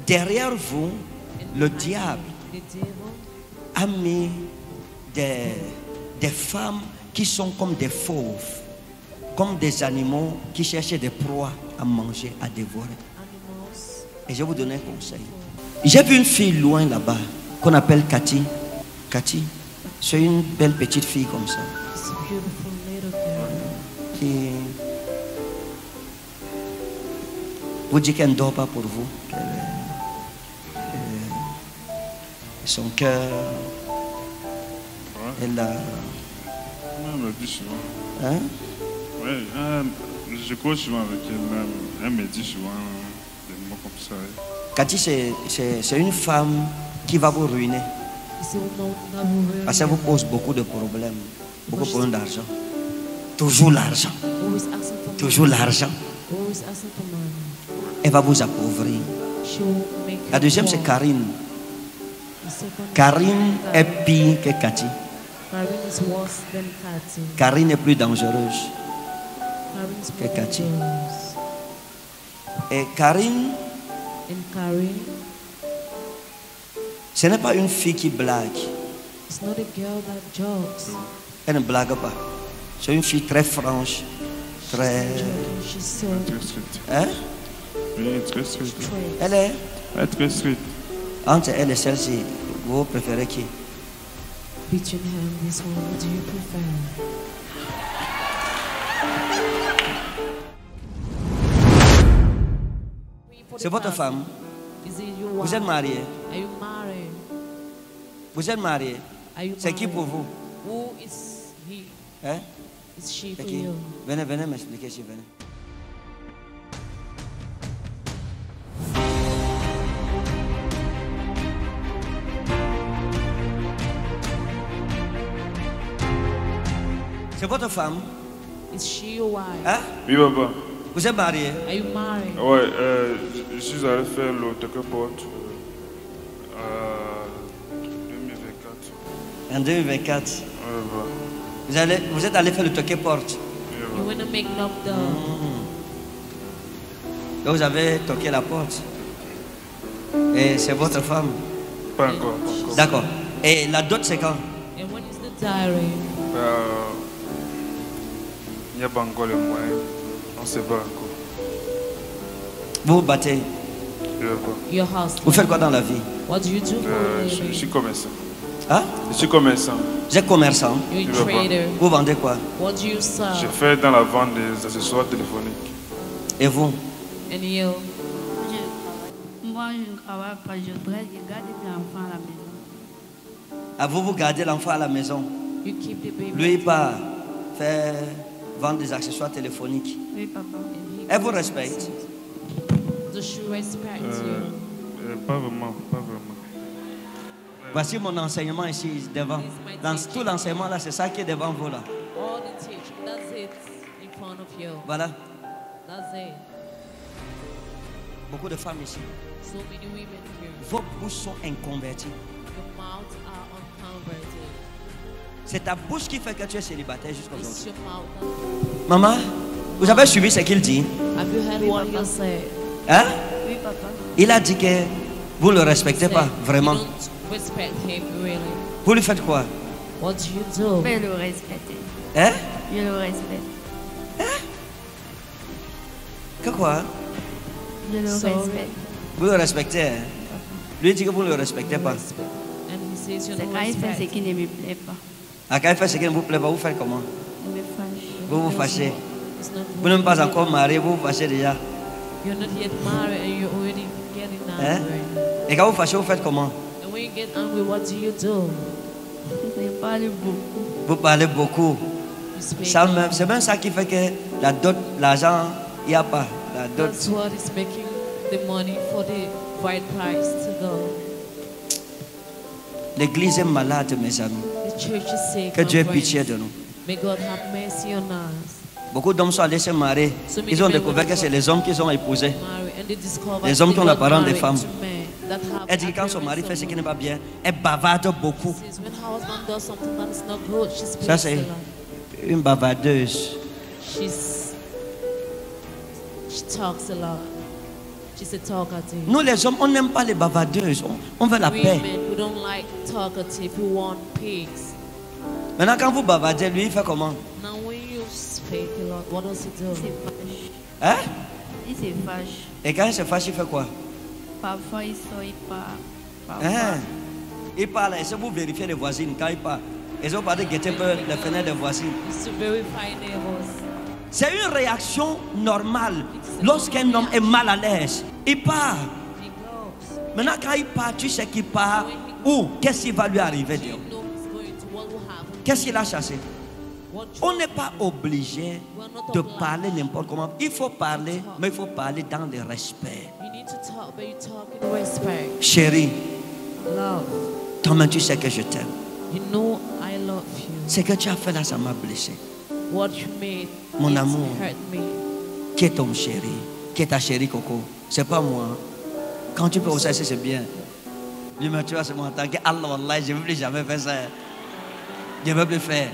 derrière vous, le diable a mis des femmes qui sont comme des fauves, comme des animaux qui cherchent des proies à manger, à dévorer. Et je vais vous donner un conseil. J'ai vu une fille loin là-bas qu'on appelle Cathy. Cathy, c'est une belle petite fille comme ça. Qui vous dit qu'elle ne dort pas pour vous. Son cœur, elle a... Elle me dit souvent. Hein? Oui, je cours souvent avec elle. Elle me dit souvent des mots comme ça. Cathy, c'est une femme qui va vous ruiner. Parce qu'elle vous pose beaucoup de problèmes. Beaucoup de problèmes d'argent. Toujours l'argent. Toujours l'argent. Elle va vous appauvrir. La deuxième, c'est Karine. Karine est pire que Cathy. Karine est plus dangereuse que Cathy. Et Karine, ce n'est pas une fille qui blague. Elle ne blague pas. C'est une fille très franche, très... Hein? Oui, très stricte. Elle est très stricte. entre elle et celle-ci, vous préférez qui? Between her and this one, what do you prefer? C'est votre femme? Vous êtes marié? Are you married? Vous êtes marié? C'est qui pour vous? Who is he? Hein? Is she C'est for qui? you? Venez m'expliquer si venez. C'est votre femme? Is she your wife? Hein? Oui, papa. Vous êtes marié? Are you married? Ouais, je suis allé faire le Tokyo-Port en 2024. En 2024. Ouais, Vous êtes allé faire le Tokyo-Port? You want to make love the... Donc vous avez toqué la porte. Et c'est votre femme? Pas encore. D'accord. Et la dot c'est quand? And when is the diary? Il n'y a pas encore le moyen. On ne sait pas encore. Vous vous battez? Your husband. Vous faites quoi dans la vie? What do you do for a living? Je suis commerçant. Hein? Je suis commerçant. Vous êtes commerçant? You're a trader. Vous vendez quoi? What do you sell? Je fais dans la vente des accessoires téléphoniques. Et vous? And you? Moi, je ne travaille pas, je travaille, je garde mes enfants à la maison. Ah, vous gardez l'enfant à la maison? You keep the baby. Lui, il part faire vendre des accessoires téléphoniques. Oui, papa. Elle vous respecte? Does she respect you? Pas vraiment, pas vraiment. Voici mon enseignement ici devant. Dans tout l'enseignement là, c'est ça qui est devant vous là. All the teaching, that's it in front of you. Voilà. That's it. Beaucoup de femmes ici. So many women here. Vos bouches sont inconverties. Your mouths are unconverted. C'est ta bouche qui fait que tu es célibataire It's jusqu'aujourd'hui. your mouth. Maman, vous avez suivi ce qu'il dit? Have you heard what he said? Hein? Oui, papa. Il a dit que vous ne le respectez pas vraiment. You don't respect him, really. Vous lui faites quoi? What do you do? Je le respecte. Hein? Je le respecte. Que quoi? Je le Sorry. respecte. Vous le respectez, hein? Lui dit que vous ne le respectez pas. And he says you C'est don't quand il fait ce respect. qui ne me plaît pas. Ah, quand il fait ce qui ne vous plaît pas, vous faites comment? Il me fâche. Vous vous fâchez. It's not Vous n'êtes pas encore marié, vous vous fâchez déjà. You're not yet married and you're already getting Hein? angry. Et quand vous fâchez, vous faites comment? And when you get angry, what do you do? Je parle beaucoup. Vous parlez beaucoup. You speak. Ça même- C'est même ça qui fait que la dot, l'argent, il n'y a pas. La dot. That's what is making the money for the right price to go. L'église est malade, mes amis. The church is sick. Que my Dieu ait friends. pitié de nous. May God have mercy on us. Beaucoup d'hommes sont allés se marier. Ils ont découvert que c'est les hommes qu'ils ont épousés. Marry, and they discover Les hommes qui ont they got l'apparence des married femmes. to men that have Elle dit que quand son mari fait ce qui n'est pas bien, elle bavarde beaucoup. says when her husband does something that is not good, she speaks Ça, a c'est lot. une bavardeuse. She talks a lot. She's a talkative. Nous les hommes, on n'aime pas les bavardeuses. On veut la paix. Women, we don't like talkative. We want peace. Maintenant, quand vous bavardez, lui, il fait comment? Now when you speak a lot, what does he do? Il se fâche. Hein? Il se fâche. Et quand il se fâche, il fait quoi? Parfois il sort, il part. Parfois. Hein? Il parle. Et si vous vérifiez les voisines, quand il parle, et si vous parlez guetter un peu les fenêtres des voisines. It's to verify neighbors. C'est une réaction normale. Lorsqu'un homme est mal à l'aise, il part. He goes. Maintenant, quand il part, tu sais qu'il part où? Qu'est-ce qui va lui arriver? You know he's going to what will happen. Qu'est-ce qu'il a chassé? What On n'est pas obligé de parler n'importe comment. Il faut parler, mais il faut parler dans le respect. you need to talk, but you talk in respect. Chérie, Love. toi-même tu sais que je t'aime. You know I love you. Ce que tu as fait là, ça m'a blessé. What you made Mon it amour. hurt me. Qui est ton chéri? Qui est ta chérie Coco? C'est pas moi. Quand tu peux aussi, c'est bien. Lui, mais tu vois, c'est mon temps. Allah, Allah, je ne veux plus jamais faire ça. Je ne veux plus faire.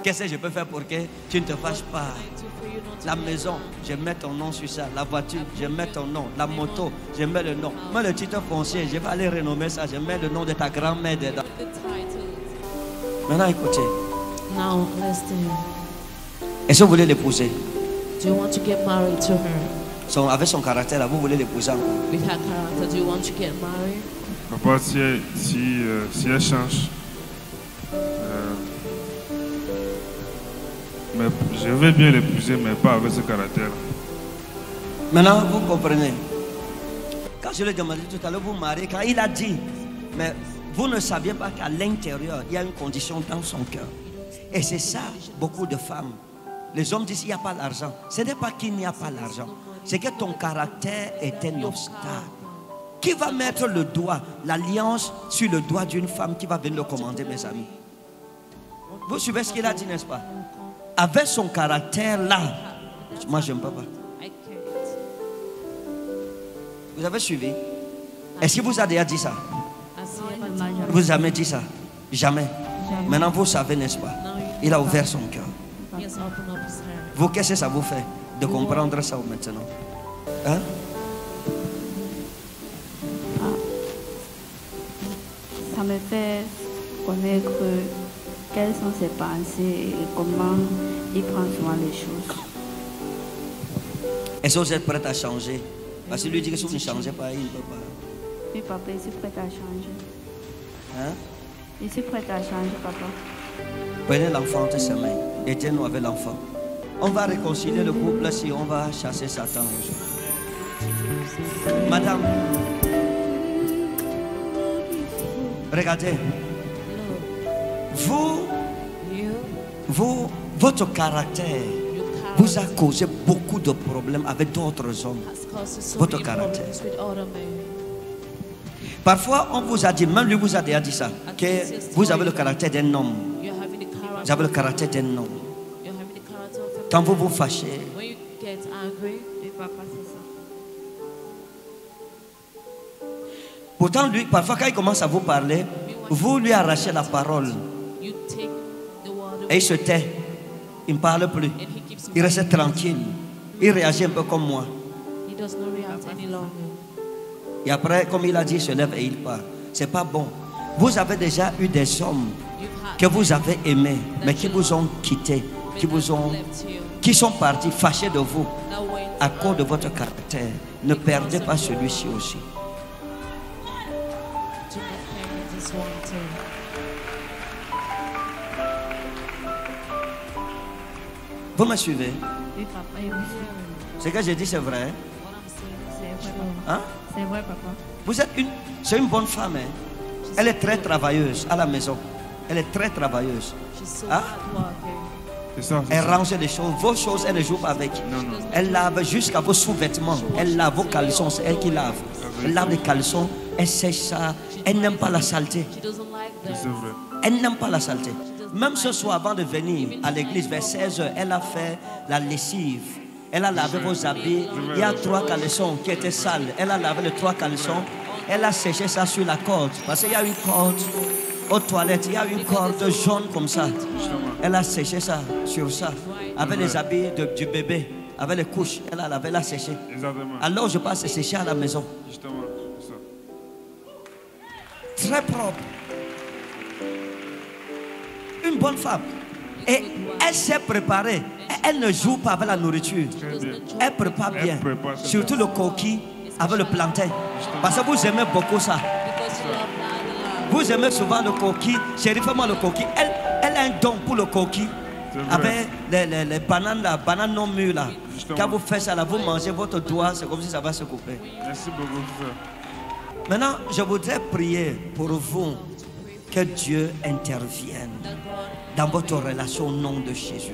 Qu'est-ce que je peux faire pour que tu ne te fâches pas? La maison, je mets ton nom sur ça. La voiture, je mets ton nom. La moto, je mets le nom. Moi, le titre foncier, je vais aller renommer ça. Je mets le nom de ta grand-mère dedans. The title. Maintenant, écoutez. Now listen. Est-ce que vous voulez l'épouser? Do you want to get married to her? Avec son caractère, là, vous voulez l'épouser encore? With her character, do you want to get married? Papa, si elle change, mais je vais bien l'épouser, mais pas avec ce caractère. Maintenant, vous comprenez. Quand je lui ai demandé tout à l'heure, vous mariez, quand il a dit, mais vous ne saviez pas qu'à l'intérieur, il y a une condition dans son cœur. Et c'est ça, beaucoup de femmes. Les hommes disent qu'il n'y a pas l'argent. Ce n'est pas qu'il n'y a pas l'argent. C'est que ton caractère est un obstacle. Qui va mettre le doigt, l'alliance sur le doigt d'une femme qui va venir le commander, mes amis? Vous suivez ce qu'il a dit, n'est-ce pas? Avec son caractère là, moi je ne peux pas. I can't. Vous avez suivi? Est-ce qu'il vous a déjà dit ça? I see Non, il every ne m'a time. jamais. Vous jamais dit ça? Jamais. Jamais. Maintenant vous savez, n'est-ce pas? Now you Il a ouvert son cœur. He has opened up his heart. Vous, qu'est-ce que ça vous fait de comprendre ça maintenant? Hein? Ça me fait connaître quelles sont ses pensées et comment il prend soin les choses. Est-ce que vous êtes prête à changer? Parce que lui dit que si vous ne changez pas, il ne peut pas. Oui, papa, je suis prête à changer. Hein? Je suis prête à changer, papa. Prenez l'enfant entre ses mains. Aidez-nous avec l'enfant. On va réconcilier le couple si on va chasser Satan aujourd'hui. Madame, regardez. Votre caractère vous a causé beaucoup de problèmes avec d'autres hommes. Votre caractère. Parfois, on vous a dit, même lui vous a déjà dit ça, que vous avez le caractère d'un homme. Vous avez le caractère d'un homme. Quand vous vous fâchez, Oui, papa, c'est ça. pourtant lui, parfois quand il commence à vous parler, vous lui arrachez la parole et il se tait. Il ne parle plus. Il reste tranquille. Il réagit un peu comme moi. Et après, comme il a dit, il se lève et il part. C'est pas bon. Vous avez déjà eu des hommes que vous avez aimés, mais qui vous ont quitté, qui sont partis fâchés de vous à cause de votre caractère. Ne perdez pas celui-ci aussi. Vous me suivez? Oui, papa, et oui. Ce que j'ai dit, c'est vrai. C'est vrai, papa. Hein? C'est vrai, papa. Vous êtes c'est une bonne femme. Hein? Elle est très travailleuse à la maison. Elle est très travailleuse. Hein? C'est ça. Elle range les choses. Vos choses, elle ne joue pas avec. Non, non. Elle lave jusqu'à vos sous-vêtements. Elle lave vos caleçons. C'est elle qui lave. Elle lave les caleçons. Elle sèche ça. Elle n'aime pas la saleté. C'est vrai. Elle n'aime pas la saleté. Même ce soir, avant de venir à l'église vers 16h, elle a fait la lessive. Elle a lavé vos habits. Il y a 3 caleçons qui étaient sales. Elle a lavé les 3 caleçons. Elle a séché ça sur la corde. Parce qu'il y a une corde aux toilettes. Il y a une corde jaune comme ça. Elle a séché ça sur ça. Avec les habits du bébé. avec les couches. Elle avait la séché. Exactement. Alors je passe sécher à la maison. Justement, c'est ça. Très propre. Une bonne femme. Et elle s'est préparée. Elle ne joue pas avec la nourriture. Très bien. Elle prépare bien. Elle prépare ça. Surtout le coquille avec le plantain. Parce que vous aimez beaucoup ça. Because you love that. Vous aimez souvent le coquille. Chérie, fais-moi le coquille. Elle a un don pour le coquille. C'est vrai. Avec les bananes, la banane non mûre là. Justement. Quand vous faites ça là, vous mangez votre doigt, c'est comme si ça va se couper. Merci beaucoup pour ça. Maintenant, je voudrais prier pour vous que Dieu intervienne dans votre relation au nom de Jésus.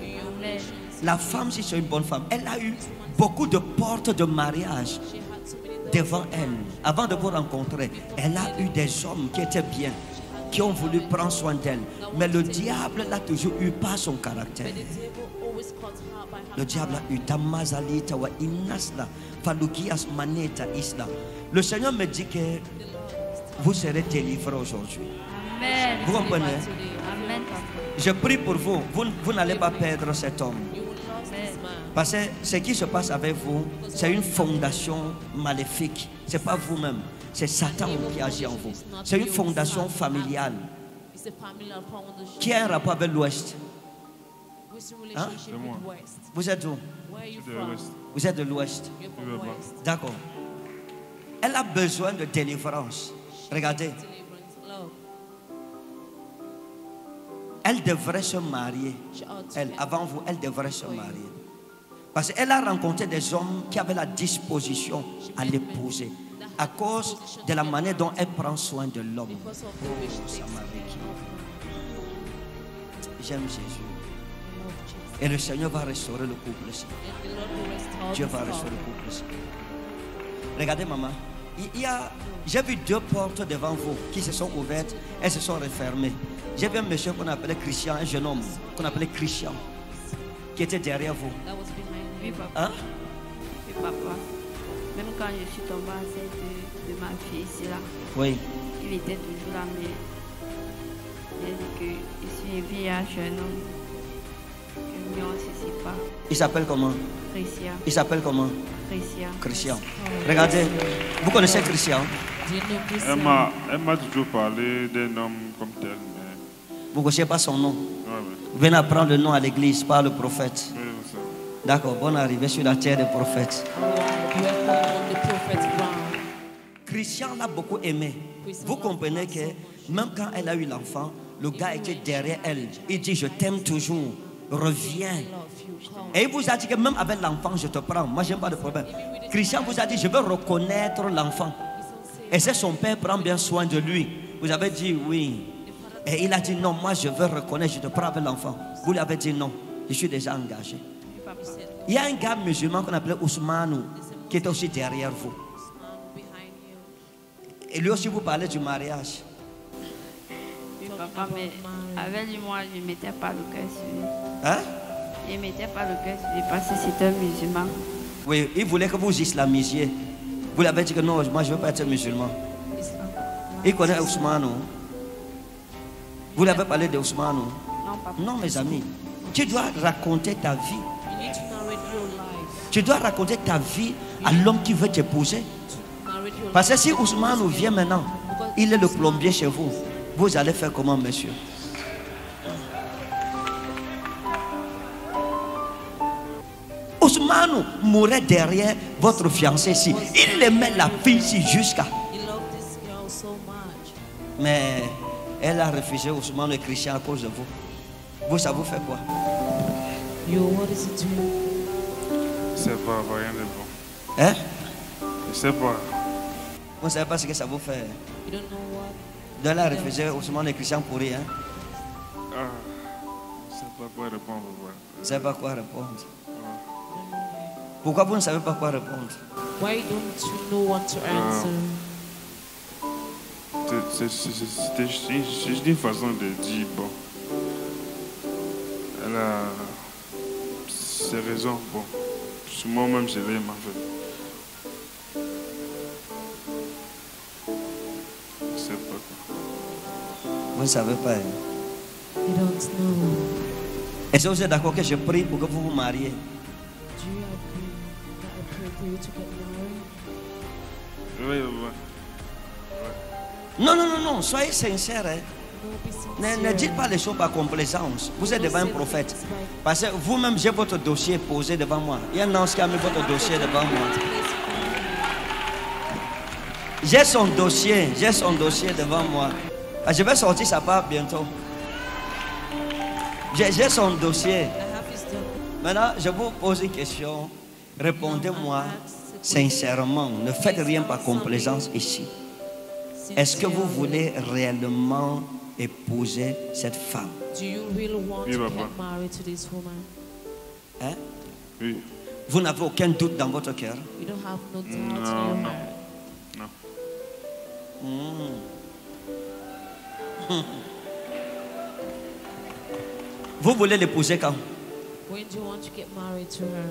La femme, si c'est une bonne femme, elle a eu beaucoup de portes de mariage devant elle. Avant de vous rencontrer, elle a eu des hommes qui étaient bien, qui ont voulu prendre soin d'elle. Mais le diable l'a toujours eu par son caractère. Le diable a eu Tamazalita wa Inasla, Falukias Maneta Isla. Le Seigneur me dit que vous serez délivrés aujourd'hui. Amen. Vous comprenez? Amen, papa. Je prie pour vous. Vous n'allez pas perdre cet homme. Parce que ce qui se passe avec vous, c'est une fondation maléfique. Ce n'est pas vous-même. C'est Satan qui agit en vous. C'est une fondation familiale qui a un rapport avec l'Ouest. Hein? C'est moi. Vous êtes où? Je suis de l'Ouest. Vous êtes de l'Ouest. D'accord. Elle a besoin de délivrance. Regardez. Elle devrait se marier. Elle, avant vous, elle devrait se marier. Parce qu'elle a rencontré des hommes qui avaient la disposition à l'épouser. À cause de la manière dont elle prend soin de l'homme. J'aime Jésus. Et le Seigneur va restaurer le couple ici. Dieu va restaurer le couple ici. Regardez, maman. J'ai vu deux portes devant vous qui se sont ouvertes. Elles se sont refermées. J'ai vu un monsieur qu'on appelait Christian, un jeune homme qu'on appelait Christian, qui était derrière vous. Oui, papa. Hein? Oui, papa. Même quand je suis tombée enceinte de ma fille ici, là, Oui. il était toujours là, mais il a dit que je suis un vieillard jeune homme. Que nous, on ne se sépare. Il s'appelle comment? Christian. Il s'appelle comment? Christian. Christian. Regardez, vous connaissez Christian? Elle m'a toujours parlé d'un homme comme tel. Mais... Vous ne connaissez pas son nom? Ouais, ouais. Venez apprendre le nom à l'église par le prophète. Oui, c'est ça. D'accord, bonne arrivée sur la terre des prophètes. Christian l'a beaucoup aimé. Vous comprenez que même quand elle a eu l'enfant, le gars était derrière elle. Il dit, je t'aime toujours, reviens. Et il vous a dit que même avec l'enfant, je te prends. Moi, je n'ai pas de problème. Christian vous a dit, je veux reconnaître l'enfant. Et c'est son père prend bien soin de lui. Vous avez dit oui. Et il a dit non, moi je veux reconnaître, je te prends avec l'enfant. Vous lui avez dit non, je suis déjà engagé. Il y a un gars musulman qu'on appelait Ousmane qui est aussi derrière vous. Et lui aussi vous parlez du mariage. Oui, papa, mais avec lui, moi, je ne mettais pas le cœur sur lui. Hein? Je ne mettais pas le cœur sur lui parce que c'est un musulman. Oui, il voulait que vous islamisiez. Vous lui avez dit que non, moi je ne veux pas être musulman. Il connaît Ousmane. Vous lui avez parlé de Ousmane? Non, papa. Non, mes amis. Tu dois raconter ta vie. Tu dois raconter ta vie à l'homme qui veut t'épouser. Parce que si Ousmane vient maintenant, il est le plombier chez vous. Vous allez faire comment, monsieur? Ousmane mourait derrière votre fiancé ici. Il aimait la fille ici jusqu'à. Mais elle a refusé Ousmane et Christian à cause de vous. Vous, ça vous fait quoi? C'est pas rien de bon. Hein? Je sais pas. Vous ne savez pas ce que ça vous fait? De la refuser Ousmane et Christian pour rien. Ah, je sais pas quoi répondre. Ouais. Vous ne savez pas quoi répondre. Pourquoi vous ne savez pas quoi répondre? Why don't you know what to answer? C'était juste une façon de dire, bon, elle a ses raisons, bon, moi-même je l'aime en fait. Je sais pas quoi. Vous ne savez pas. Hein? You don't know. Est-ce que vous êtes d'accord que je prie pour que vous vous mariez? Do you agree that I pray for you to get married? Oui, oui. Non, non, non, non, soyez sincères. Hein. No, be Ne sincere. dites pas les choses par complaisance. Vous êtes devant un prophète. Parce que vous-même, j'ai votre dossier posé devant moi. Il y a un ange qui a mis votre dossier devant moi. J'ai son dossier devant moi. Ah, je vais sortir sa part bientôt. J'ai son dossier. I have his document. Maintenant, je vous pose une question. Répondez-moi sincèrement. Ne faites rien par complaisance ici. Est-ce que vous voulez réellement épouser cette femme? Do you really want Oui, to papa. get married to this woman? Hein? Oui. Vous n'avez aucun doute dans votre cœur? You don't have no doubt in No, your no. heart. Vous voulez l'épouser quand? When do you want to get married to her?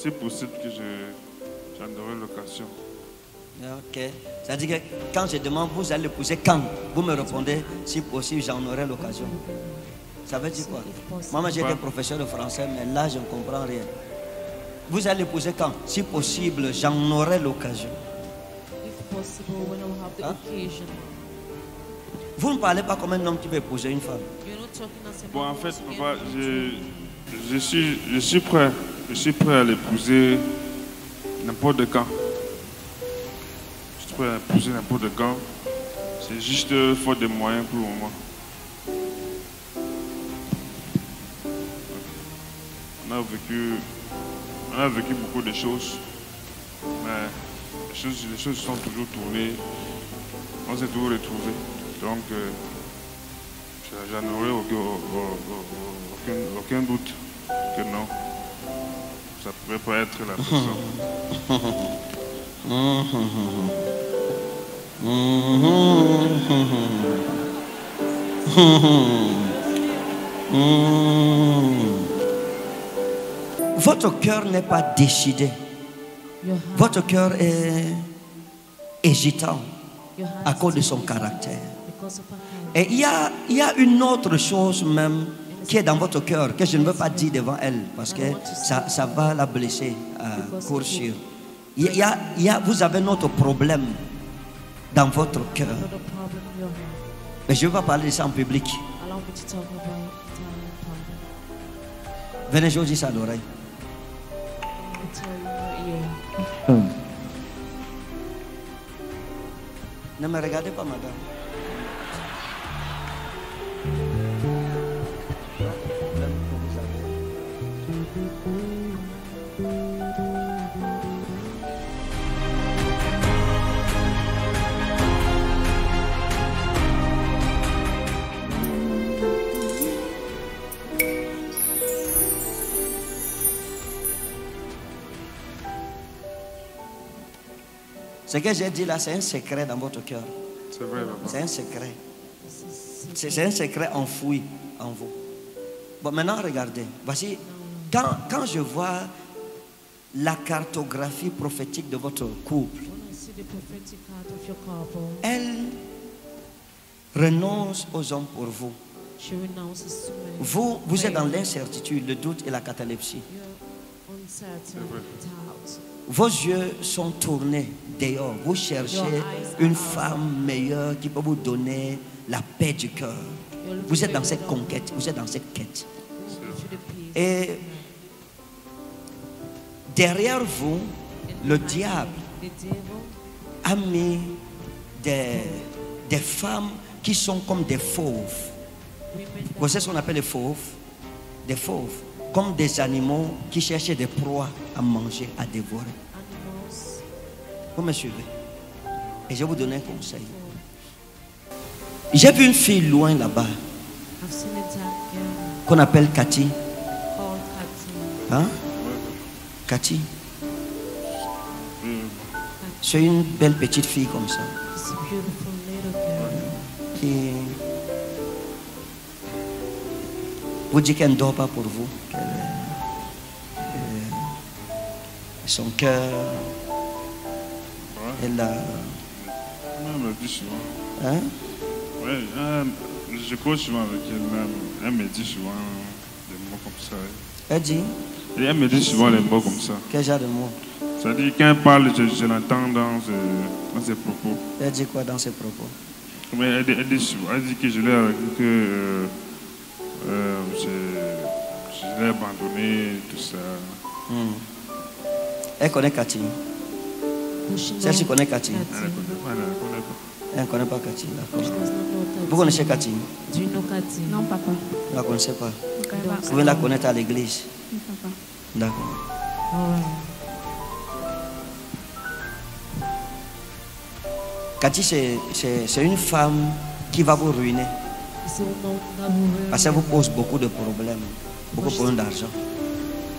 C'est possible que j'en aurai l'occasion. Ok. C'est-à-dire que quand je demande, vous allez l'épouser quand? Vous me répondez, si possible, j'en aurai l'occasion. Ça veut dire quoi? Moi, j'ai été professeur de français, mais là, je ne comprends rien. Vous allez l'épouser quand? Si possible, j'en aurai l'occasion. If possible, when I will have the Huh? occasion. Vous ne parlez pas comme un homme qui veut épouser une femme. You're not talking as a Bon, man en fait, who's papa, getting je suis prêt. Je suis prêt à l'épouser n'importe quand. Je suis prêt à l'épouser n'importe quand. C'est juste faute de moyens pour le moment. On a vécu beaucoup de choses, mais les choses sont toujours tournées. On s'est toujours retrouvés. Donc, j'en aurais aucun doute que non. Ça ne pouvait pas être la personne. Votre cœur n'est pas décidé. your heart, Votre cœur est hésitant your heart à is cause de still son caractère. because of her character. Et il y a une autre chose même qui est dans votre cœur que je ne veux pas dire devant elle parce que ça va la blesser à court sûr. Vous avez notre problème dans votre cœur. Another problem in your heart. Mais je ne vais pas parler de ça en public. Allow me to talk about it in private. Venez, je vous dis ça à l'oreille. Let me tell you in your ear. Ne me regardez pas, madame. Ce que j'ai dit là, c'est un secret dans votre cœur. C'est vrai, papa. C'est un secret. C'est un secret enfoui en vous. Bon, maintenant, regardez. Voici, quand je vois la cartographie prophétique de votre couple, When I see the prophetic heart of your couple, elle renonce aux hommes pour vous. she renounces to me. Vous êtes dans l'incertitude, le doute et la catalepsie. You're uncertain, doubt. Vos yeux sont tournés dehors. Vous cherchez une femme meilleure qui peut vous donner la paix du cœur. Vous êtes dans cette conquête, vous êt dans cette quête. Et derrière vous, le diable The devil a mis des femmes qui sont comme des fauves. Vous savez ce qu'on appelle les fauves? Des fauves. Comme des animaux qui cherchent des proies à manger, à dévorer. animals. Vous me suivez? Et je vais vous donner un conseil. J'ai vu une fille loin là-bas, I've seen a dark girl qu'on appelle Cathy. called Cathy. Hein? Cathy. Oui, C'est une belle petite fille comme ça. It's a beautiful little girl. Qui vous dit qu'elle ne dort pas pour vous. Son cœur, elle a... elle me dit souvent. Hein? Oui, je cours souvent avec elle même. Elle me dit souvent comme ça. Elle dit, Et elle me dit souvent les mots comme ça. quel genre de mots? Ça dit, quand elle parle, je l'entends dans ses propos. Elle dit quoi dans ses propos? Mais elle dit souvent, elle dit que je l'ai abandonné, tout ça. Elle connaît Cathy. Celle-ci connaît Cathy. Elle ne connaît pas. Elle ne connaît pas Cathy. D'accord. She does not know Cathy. Vous connaissez Cathy? Do you know Cathy? Non, papa. Vous ne la connaissez pas. Je connais pas. Vous pouvez la connaître à l'église. Oui, papa. D'accord. All right. Cathy, c'est une femme qui va vous ruiner. It's a woman that will ruin Parce qu'elle vous pose beaucoup de problèmes. Beaucoup de problèmes d'argent.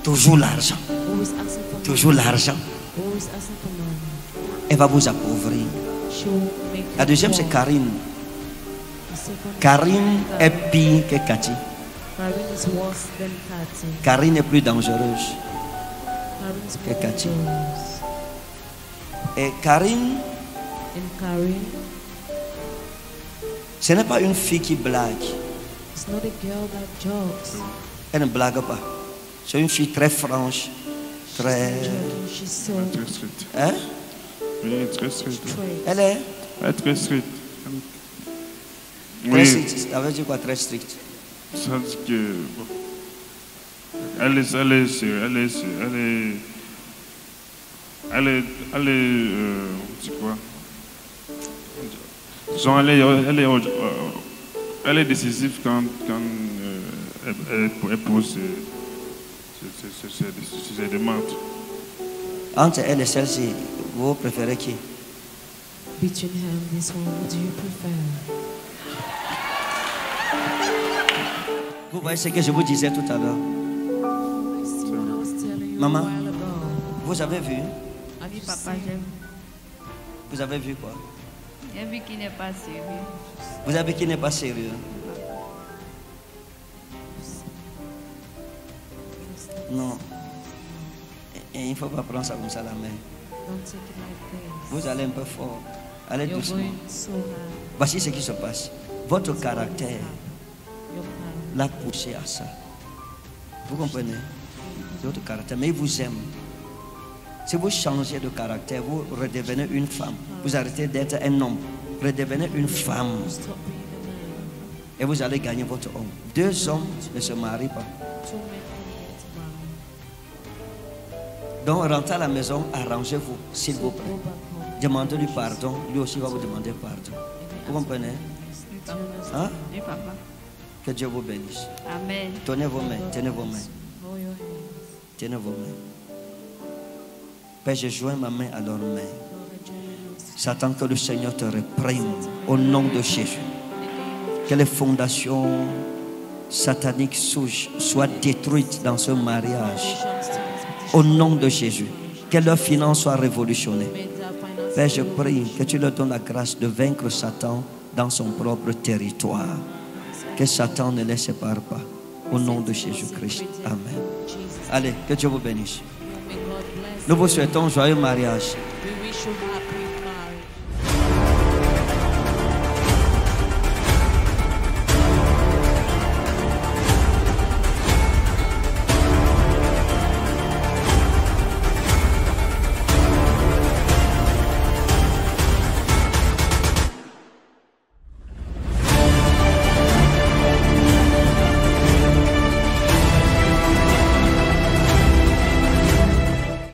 Toujours l'argent. always asking for money. Toujours l'argent. Always asking for money. Elle va vous appauvrir. She will make La you deuxième, poor. c'est Karine. The second is Karine Karine. est pire que Cathy. Karine is worse than Cathy. Karine est plus dangereuse. Karine is Que more Cathy. dangerous. Et Karine, And Karine, ce n'est pas une fille qui blague. it's not a girl that jokes. Elle ne blague pas. C'est une fille très franche, très... Joking, she's so Très strict. Hein? Oui, elle est très strict. straight. Elle est Elle est très strict. très Oui, stricte. Ça veut dire quoi, très stricte? ça dit que. Bon, c'est quoi? Genre, elle est décisive quand elle pose ses demandes. Entre elle et celle-ci, vous préférez qui? Between her and this one, what do you prefer? Vous voyez ce que je vous disais tout à l'heure. I see what I was telling you Maman. a while ago. Vous avez vu? Have you Papa, seen? j'aime. Vous avez vu quoi? J'ai vu qu'il n'est pas sérieux. Vous avez vu qu'il n'est pas sérieux. Non. Et il ne faut pas prendre ça comme ça la main. Don't take it like this. Vous allez un peu fort. Allez You're doucement. going so high. Voici ce qui se passe. Votre caractère Your power. l'a poussé à ça. Vous comprenez? C'est votre caractère. Mais il vous aime. Si vous changez de caractère, vous redevenez une femme. Vous arrêtez d'être un homme. Redevenez une femme. Stop being a man. Et vous allez gagner votre homme. Deux hommes ne se marient pas. Two men can get married. Donc rentrez à la maison, arrangez-vous, s'il vous plaît. Go back home. Demandez-lui pardon. Lui aussi va vous demander pardon. Vous comprenez? Do you understand? Hein? Oui, papa. Que Dieu vous bénisse. Amen. Tenez vos mains. Tenez vos mains. Hold your hands. Tenez vos mains. Père, je joins ma main à leurs mains. Lord, I join your hands. Satan, que le Seigneur te réprime au nom de Jésus. Que les fondations sataniques soient détruites dans ce mariage. Au nom de Jésus. Que leurs finances soient révolutionnées. Père, je prie que tu leur donnes la grâce de vaincre Satan dans son propre territoire. Que Satan ne les sépare pas. Au nom de Jésus-Christ. Amen. Allez, que Dieu vous bénisse. Nous vous souhaitons un joyeux mariage.